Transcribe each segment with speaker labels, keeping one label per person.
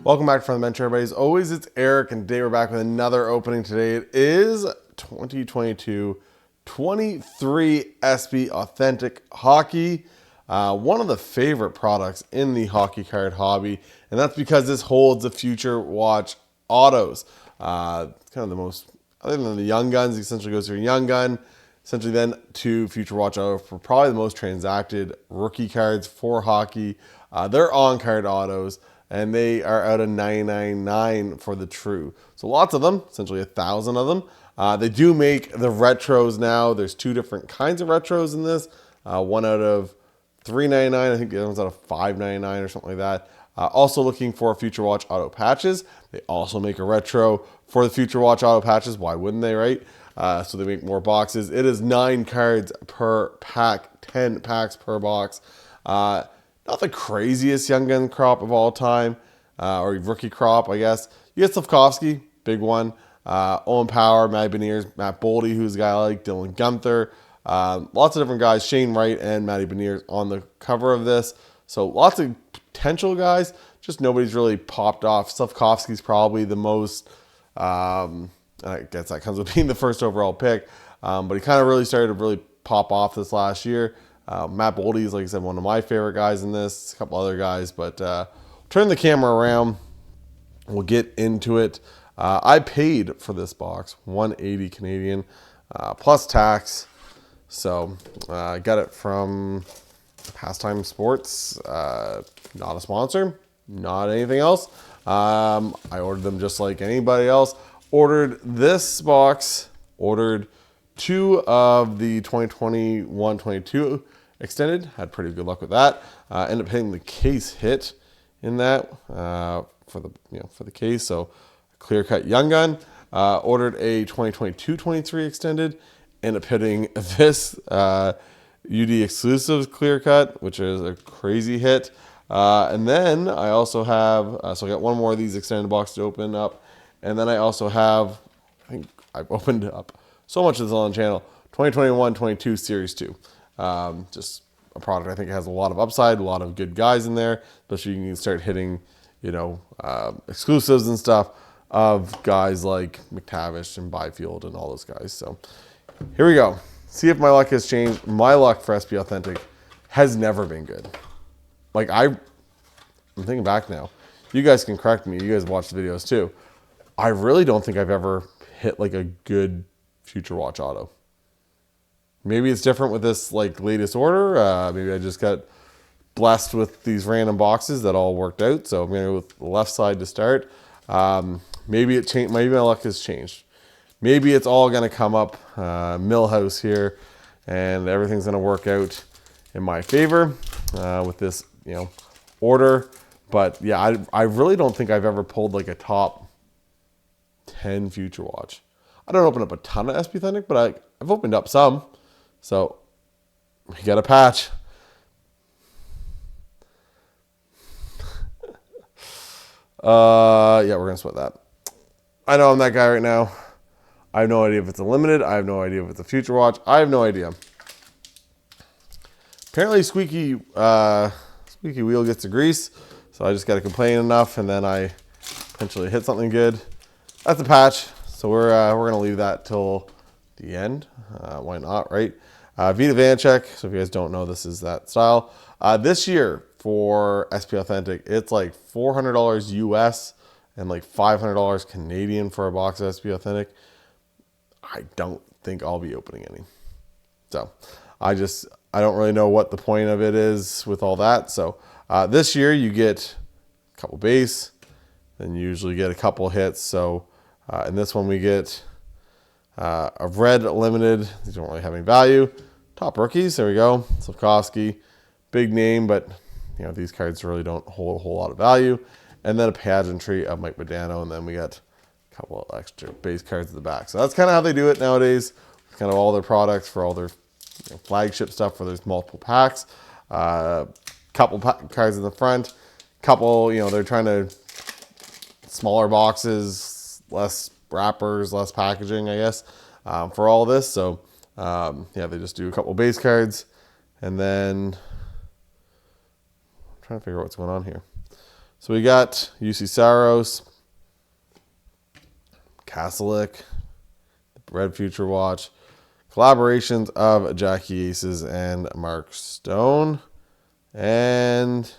Speaker 1: Welcome back to From the Bench, everybody. As always, it's Eric, and today we're back with another opening. Today it is 2022 23 SB Authentic Hockey. One of the favorite products in the hockey card hobby, and that's because this holds the Future Watch autos. It's kind of the most, other than the Young Guns, it essentially goes to your Young Gun, essentially then to Future Watch auto for probably the most transacted rookie cards for hockey. They're on-card autos, and they are out of 999 for the true. So lots of them, essentially 1,000 of them. They do make the retros now. There's two different kinds of retros in this. One out of 399, I think the other one's out of 599 or something like that. Also looking for Future Watch auto patches. They also make a retro for the Future Watch auto patches. Why wouldn't they, right? So they make more boxes. It is 9 cards per pack, 10 packs per box. Not the craziest Young Gun crop of all time, or rookie crop, I guess. You get Slafkovsky, big one. Owen Power, Matty Beniers, Matt Boldy, who's a guy I like, Dylan Guenther. Lots of different guys, Shane Wright and Matty Beniers on the cover of this. So lots of potential guys, just nobody's really popped off. Slafkovsky's probably the most, I guess that comes with being the first overall pick, but he kind of really started to really pop off this last year. Matt Boldy is, like I said, one of my favorite guys in this. A couple other guys, but turn the camera around. We'll get into it. I paid for this box, 180 Canadian, plus tax. So I got it from Pastime Sports. Not a sponsor, not anything else. I ordered them just like anybody else. Ordered this box. Ordered 2 of the 2021-22 extended. Had pretty good luck with that. Ended up hitting the case hit in that for the case. So clear cut Young Gun. Ordered a 2022-23 extended. Ended up hitting this UD exclusive clear cut, which is a crazy hit. And then I also have, so I got one more of these extended boxes to open up. And then I also have, I think I've opened up so much of this on the channel, 2021-22 Series 2. Just a product I think has a lot of upside, a lot of good guys in there, especially you can start hitting, exclusives and stuff of guys like McTavish and Byfield and all those guys. So here we go. See if my luck has changed. My luck for SB Authentic has never been good. Like I'm thinking back now. You guys can correct me. You guys watch the videos too. I really don't think I've ever hit like a good Future Watch auto. Maybe it's different with this like latest order. Maybe I just got blessed with these random boxes that all worked out. So I'm going to go with the left side to start. Maybe it changed. Maybe my luck has changed. Maybe it's all going to come up Millhouse here, and everything's going to work out in my favor with this, order. But yeah, I really don't think I've ever pulled like a top 10 Future Watch. I don't open up a ton of SB Authentic, but I've opened up some. So we got a patch. Yeah, we're gonna split that. I know I'm that guy right now. I have no idea if it's a limited. I have no idea if it's a Future Watch. I have no idea. Apparently, squeaky wheel gets the grease, so I just got to complain enough, and then I eventually hit something good. That's a patch, so we're gonna leave that till the end. Why not, right? Vita Vanecek. So if you guys don't know, this is that style. This year for SB Authentic, it's like $400 US and like $500 Canadian for a box of SB Authentic. I don't think I'll be opening any. So I don't really know what the point of it is with all that. So this year you get a couple base, then you usually get a couple hits. So in this one we get a red limited. These don't really have any value. Top rookies, there we go. Slafkovsky, big name, but these cards really don't hold a whole lot of value. And then a pageantry of Mike Modano, and then we got a couple of extra base cards at the back. So that's kind of how they do it nowadays. Kind of all their products for all their flagship stuff where there's multiple packs. Couple cards in the front. Couple, they're trying to smaller boxes, less wrappers, less packaging, I guess, for all this. So yeah, they just do a couple base cards, and then I'm trying to figure out what's going on here. So we got UC Saros, Kasalik, Red Future Watch, collaborations of Jackie Aces and Mark Stone, and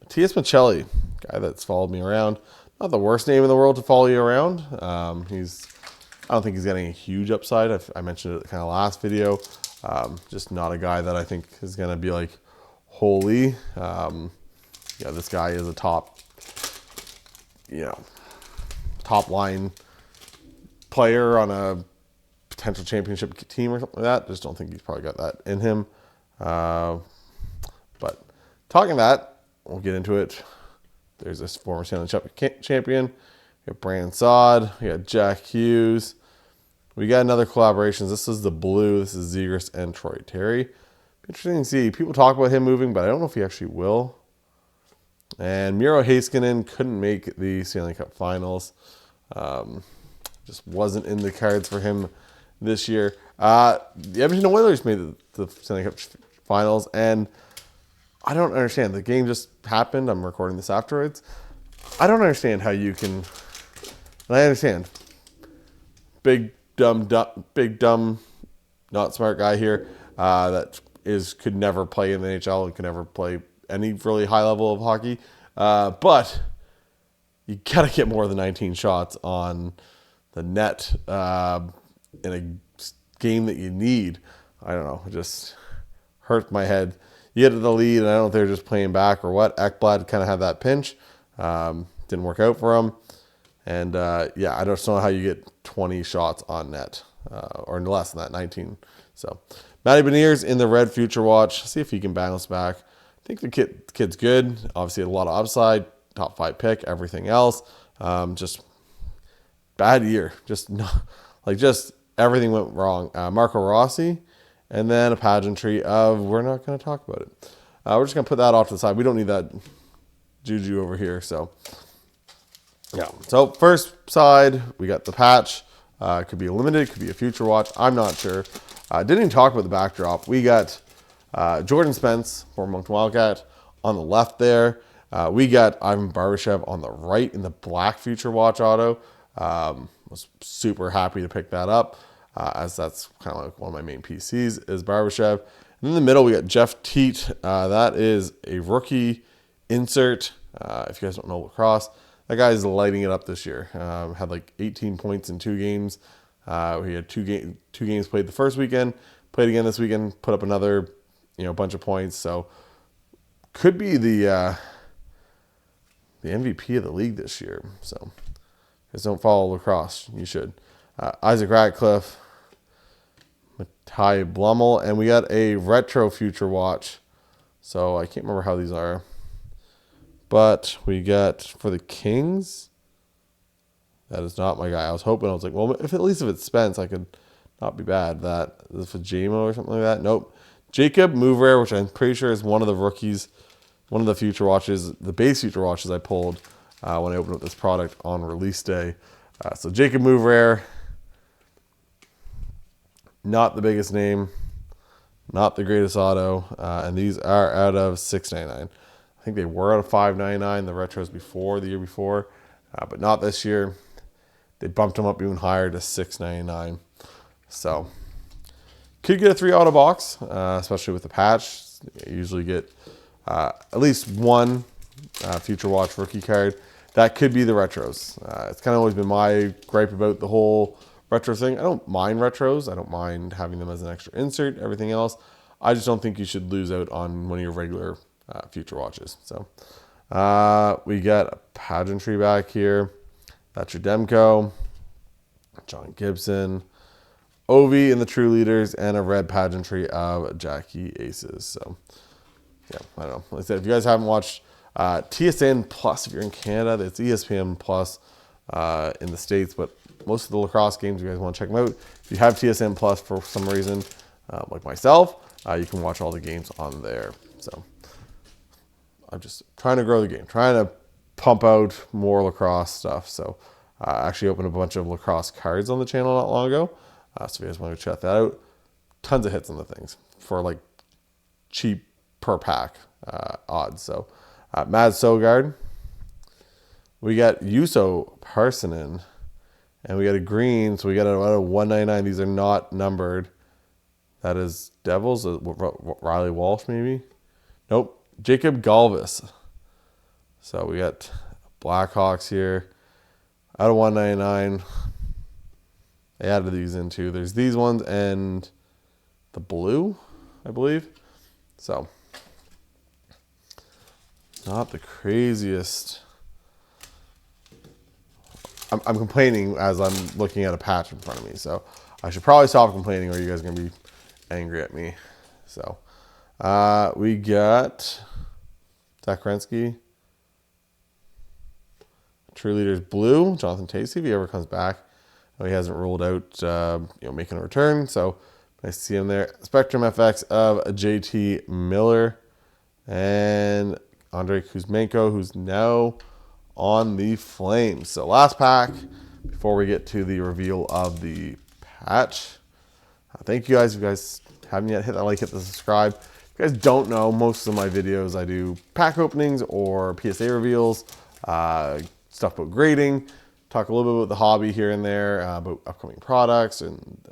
Speaker 1: Matias Michelli, guy that's followed me around. Not the worst name in the world to follow you around. I don't think he's getting a huge upside. I mentioned it kind of last video. Just not a guy that I think is going to be like, holy. This guy is a top line player on a potential championship team or something like that. Just don't think he's probably got that in him. But talking that, we'll get into it. There's this former Stanley Cup champion. We got Brandon Saad. We got Jack Hughes. We got another collaboration. This is the blue. This is Zegras and Troy Terry. Interesting to see. People talk about him moving, but I don't know if he actually will. And Miro Heiskanen couldn't make the Stanley Cup Finals. Just wasn't in the cards for him this year. The Edmonton Oilers made the Stanley Cup Finals, and I don't understand. The game just happened. I'm recording this afterwards. I don't understand how you can. And I understand. Big dumb, not smart guy here that could never play in the NHL and could never play any really high level of hockey. But you gotta get more than 19 shots on the net in a game that you need. I don't know. It just hurt my head. You get the lead, and I don't know if they're just playing back or what. Ekblad kind of had that pinch. Didn't work out for him. And, I just don't know how you get 20 shots on net, or less than that, 19. So, Matty Beniers in the Red Future Watch. See if he can bounce back. I think the kid's good. Obviously, a lot of upside. Top 5 pick, everything else. Just bad year. Just everything went wrong. Marco Rossi, and then a pageantry of, we're not going to talk about it. We're just going to put that off to the side. We don't need that juju over here, so... Yeah. So first side, we got the patch. Could be a limited, could be a future watch. I'm not sure. Didn't even talk about the backdrop. We got Jordan Spence, former Moncton Wildcat, on the left there. We got Ivan Barbashev on the right in the black future watch auto. Was super happy to pick that up, as that's kind of like one of my main PCs is Barbashev. And in the middle, we got Jeff Teat. That is a rookie insert. If you guys don't know lacrosse, that guy's lighting it up this year. Had like 18 points in 2 games. He had two games played the first weekend, played again this weekend, put up another, bunch of points. So could be the MVP of the league this year. So if you guys don't follow lacrosse, you should. Isaac Ratcliffe, Matai Blummel, and we got a retro future watch. So I can't remember how these are. But we got for the Kings. That is not my guy. I was hoping, I was like, well, if it's Spence, I could not be bad. That is for JMO or something like that. Nope. Jacob Mouvrer, which I'm pretty sure is one of the rookies, one of the future watches, the base future watches I pulled when I opened up this product on release day. So Jacob Mouvrer, not the biggest name, not the greatest auto, and these are out of $6.99. I think they were out of $5.99, the retros before, the year before, but not this year. They bumped them up even higher to $6.99. So, could get a 3 auto box, especially with the patch. You usually get at least one Future Watch rookie card. That could be the retros. It's kind of always been my gripe about the whole retro thing. I don't mind retros. I don't mind having them as an extra insert, everything else. I just don't think you should lose out on one of your regular future watches. So we got a pageantry back here. That's your Demko, John Gibson, Ovi in the True Leaders, and a red pageantry of Jackie Aces. So yeah, I don't know. Like I said, if you guys haven't watched TSN Plus, if you're in Canada, it's ESPN Plus in the States, but most of the lacrosse games, you guys want to check them out. If you have TSN Plus for some reason, like myself, you can watch all the games on there. So I'm just trying to grow the game, trying to pump out more lacrosse stuff. So I actually opened a bunch of lacrosse cards on the channel not long ago. So if you guys want to check that out, tons of hits on the things for like cheap per pack odds. So Mads Sogard, We got Yuso Parsonen. And we got a green, so we got a 199. These are not numbered. That is Devils. Riley Walsh, maybe? Nope. Jacob Galvis. So we got Blackhawks here. Out of 199. They added these in too. There's these ones and the blue, I believe. So, not the craziest. I'm complaining as I'm looking at a patch in front of me. So, I should probably stop complaining or you guys are going to be angry at me. So, we got Zach Grensky. True Leaders blue. Jonathan Tacey, if he ever comes back. No, he hasn't ruled out making a return. So, nice to see him there. Spectrum FX of JT Miller. And Andrei Kuzmenko, who's now on the Flames. So last pack before we get to the reveal of the patch. Thank you guys. If you guys haven't yet, hit that like, hit the subscribe. If you guys don't know, most of my videos I do pack openings or PSA reveals, stuff about grading, talk a little bit about the hobby here and there, about upcoming products and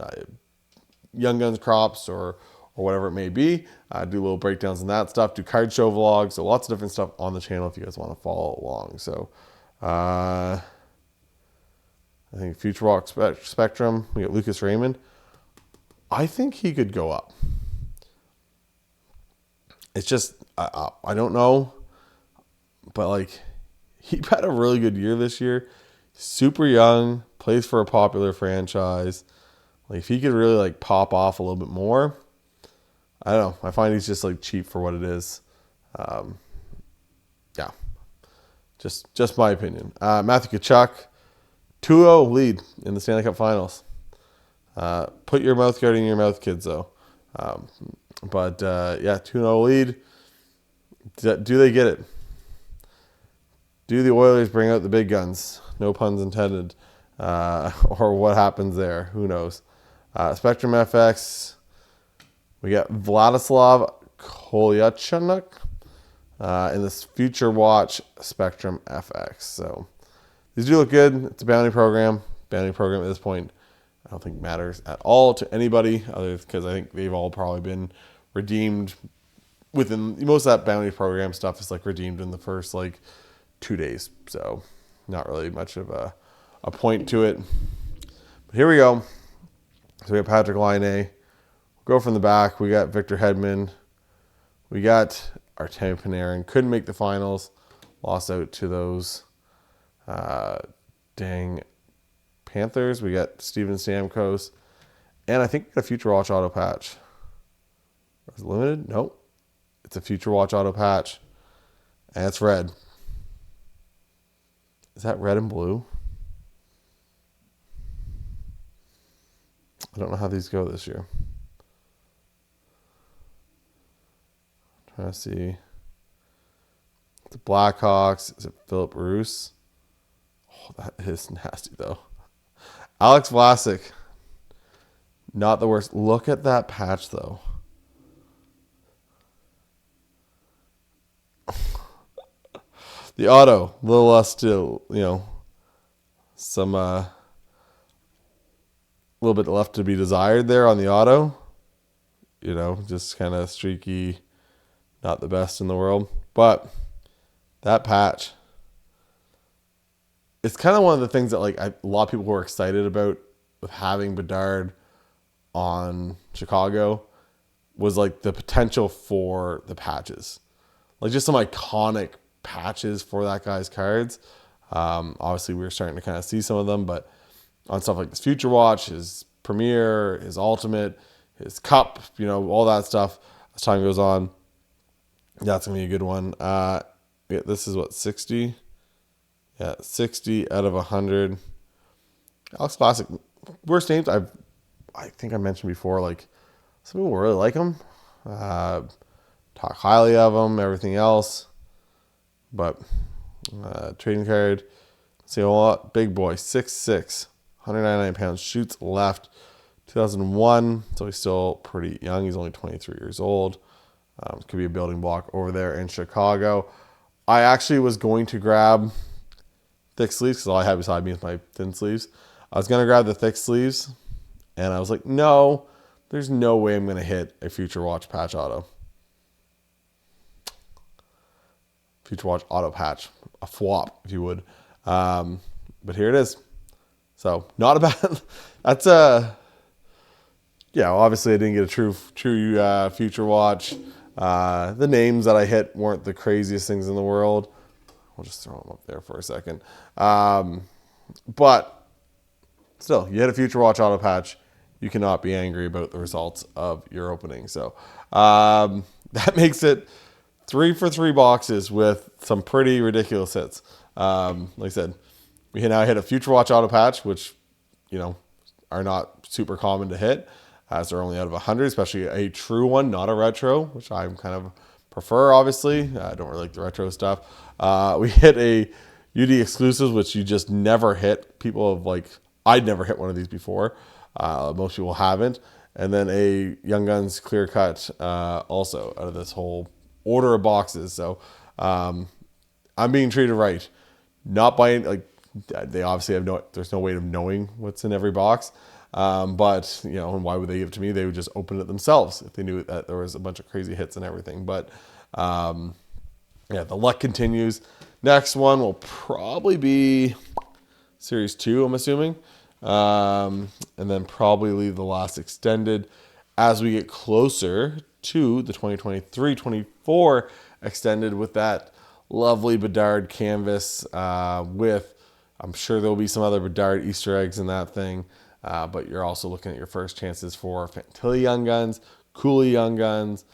Speaker 1: Young Guns crops or whatever it may be. Do little breakdowns and that stuff. Do card show vlogs. So lots of different stuff on the channel if you guys want to follow along. So I think Future Walk Spectrum. We got Lucas Raymond. I think he could go up. It's just, I don't know. But like, he had a really good year this year. Super young. Plays for a popular franchise. Like if he could really like pop off a little bit more, I don't know. I find he's just like cheap for what it is. Yeah, just my opinion. Matthew Tkachuk, 2-0 lead in the Stanley Cup Finals. Put your mouth guard in your mouth, kids. Though, yeah, 2-0 lead. Do they get it? Do the Oilers bring out the big guns? No puns intended. Or what happens there? Who knows? Spectrum FX. We got Vladislav Kolyachuk in this Future Watch Spectrum FX. So these do look good. It's a bounty program. Bounty program at this point, I don't think matters at all to anybody, other because I think they've all probably been redeemed within most of that bounty program stuff is like redeemed in the first like 2 days. So not really much of a point to it. But here we go. So we got Patrick Laine. Go from the back. We got Victor Hedman. We got Artemi Panarin. Couldn't make the finals. Lost out to those dang Panthers. We got Steven Stamkos. And I think we got a Future Watch auto patch. Is it limited? Nope. It's a Future Watch auto patch. And it's red. Is that red and blue? I don't know how these go this year. I'm trying to see. The Blackhawks. Is it Philip Roos? Oh, that is nasty, though. Alex Vlasic. Not the worst. Look at that patch, though. The auto. A little less still, some... a little bit left to be desired there on the auto. Just kind of streaky, not the best in the world. But that patch, it's kind of one of the things that like a lot of people were excited about with having Bedard on Chicago was like the potential for the patches. Like just some iconic patches for that guy's cards. Obviously, we were starting to kind of see some of them, but on stuff like this Future Watch, his Premier, his Ultimate, his Cup, all that stuff as time goes on. That's going to be a good one. This is what, 60? Yeah, 60 out of 100. Alex Vlasic, worst names I think I mentioned before, like some people really like him. Talk highly of him, everything else. But trading card, see a lot. Big boy, 6'6". 199 pounds, shoots left, 2001, so he's still pretty young. He's only 23 years old. Could be a building block over there in Chicago. I actually was going to grab thick sleeves because all I have beside me is my thin sleeves. I was going to grab the thick sleeves, and I was like, no, there's no way I'm going to hit a Future Watch patch auto. Future Watch auto patch, a FWOP, if you would. But here it is. So not a bad, that's yeah, obviously I didn't get a true Future Watch. The names that I hit weren't the craziest things in the world. I'll just throw them up there for a second. But still, you hit a Future Watch auto patch. You cannot be angry about the results of your opening. So that makes it 3 for 3 boxes with some pretty ridiculous hits. Like I said, we now hit a Future Watch auto patch, which, you know, are not super common to hit, as they're only out of 100, especially a true one, not a retro, which I kind of prefer, obviously. I don't really like the retro stuff. We hit a UD exclusives, which you just never hit. People have like, I'd never hit one of these before. Most people haven't. And then a Young Guns clear cut also out of this whole order of boxes. So I'm being treated right. Not by, like, they obviously have there's no way of knowing what's in every box. But, you know, and why would they give it to me? They would just open it themselves if they knew that there was a bunch of crazy hits and everything. But, yeah, the luck continues. Next one will probably be Series 2, I'm assuming. And then probably leave the last extended as we get closer to the 2023-24 extended with that lovely Bedard canvas with, I'm sure there'll be some other Bedard Easter eggs in that thing. But you're also looking at your first chances for Fantilli Young Guns, Cooley Young Guns,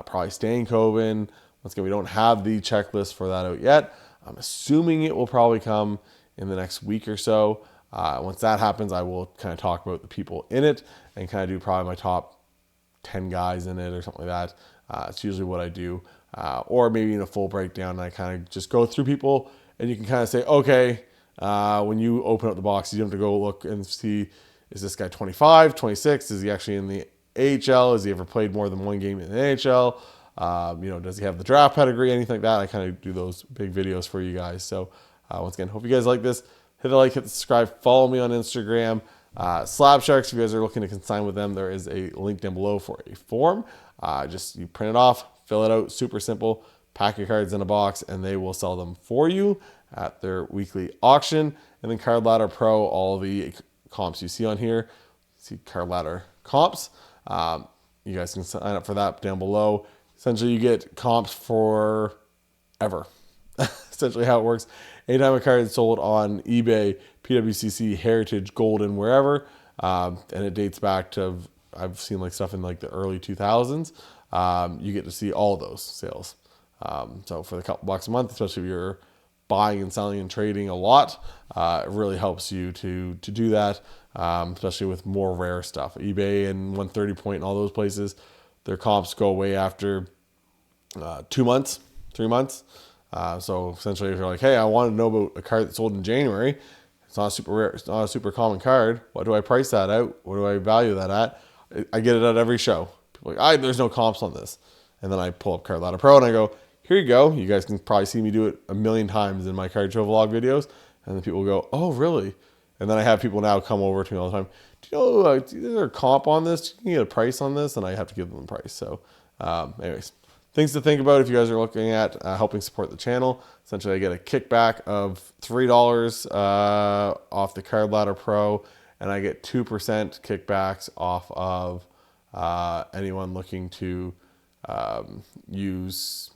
Speaker 1: probably Stankoven. Once again, we don't have the checklist for that out yet. I'm assuming it will probably come in the next week or so. Once that happens, I will kind of talk about the people in it and kind of do probably my top 10 guys in it or something like that. It's usually what I do. Or maybe in a full breakdown, I kind of just go through people and you can kind of say, okay, when you open up the box, you don't have to go look and see, is this guy 25, 26? Is he actually in the AHL? Has he ever played more than one game in the NHL? You know, does he have the draft pedigree? Anything like that. I kind of do those big videos for you guys. So once again, hope you guys like this. Hit the like, hit the subscribe, follow me on Instagram. Slab Sharks, if you guys are looking to consign with them, there is a link down below for a form. Just you print it off, fill it out, super simple. Pack your cards in a box, and they will sell them for you at their weekly auction. And then Card Ladder Pro, all the comps you see on here, see Card Ladder comps. You guys can sign up for that down below. Essentially, you get comps for ever. Essentially how it works. Anytime a card is sold on eBay, PWCC, Heritage, Golden, wherever, and it dates back to, I've seen like stuff in like the early 2000s, you get to see all those sales. So for the couple bucks a month, especially if you're buying and selling and trading a lot, it really helps you to do that, especially with more rare stuff. eBay and 130 Point and all those places, their comps go away after 2 months, 3 months. So essentially, if you're like, hey, I want to know about a card that sold in January, it's not super rare, it's not a super common card. What do I price that out? What do I value that at? I get it at every show. People are like, there's no comps on this. And then I pull up Card Ladder Pro and I go, here you go. You guys can probably see me do it a million times in my card show vlog videos. And then people go, oh, really? And then I have people now come over to me all the time. Do you know, is there a comp on this? Can you get a price on this? And I have to give them a price. So anyways, things to think about if you guys are looking at helping support the channel. Essentially, I get a kickback of $3 off the Card Ladder Pro, and I get 2% kickbacks off of anyone looking to use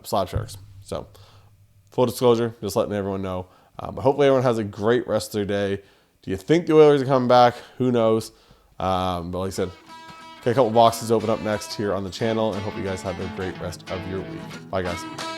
Speaker 1: Slab Sharks. So, full disclosure, just letting everyone know. But hopefully everyone has a great rest of their day. Do you think the Oilers are coming back? Who knows? But like I said, got a couple boxes open up next here on the channel, and hope you guys have a great rest of your week. Bye, guys.